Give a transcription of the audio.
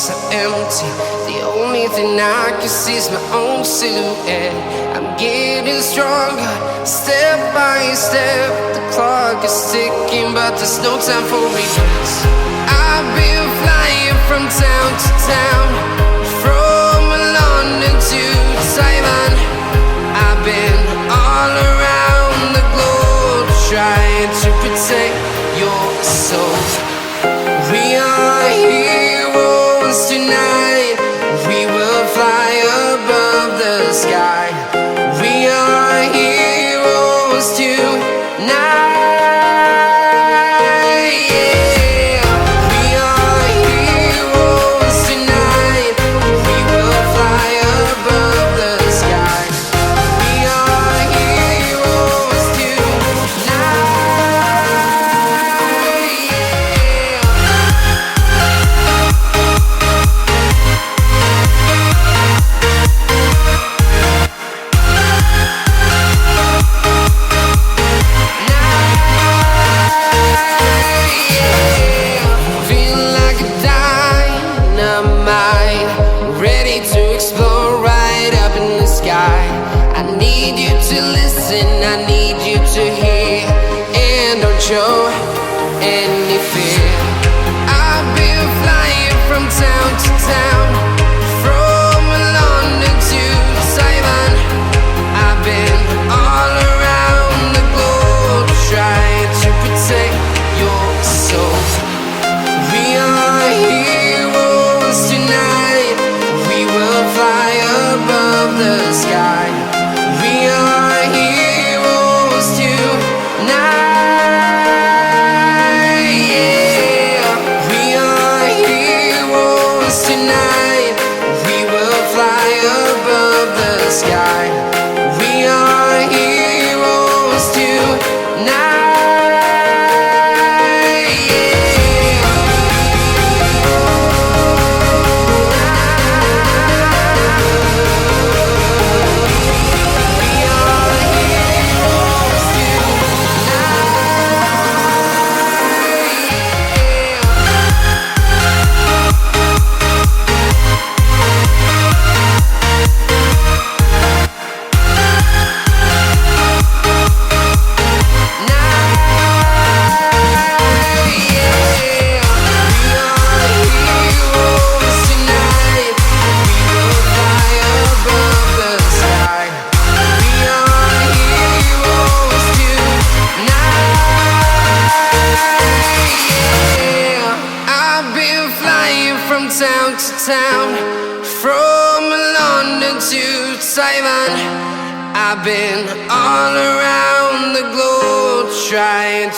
so empty. The only thing I can see is my own silhouette. I'm getting stronger, step by step. The clock is ticking, but there's no time for regrets. I've been flying from town to town, from London to Taiwan. I've been all around the globe, trying to protect your soul. We are heroes tonight. We will fly above the sky. We are heroes tonight. Yeah. We are heroes tonight. We will fly above the sky. We are heroes tonight. I need you to hear, and don't show any fear. I've been flying from town to town, from London to Taiwan. I've been all around the globe, trying to protect your soul. We are heroes tonight. We will fly above the sky. We are heroes tonight. Yeah. We are heroes tonight. We will fly above the sky. We are heroes tonight. Town to town, from London to Taiwan. I've been all around the globe, trying to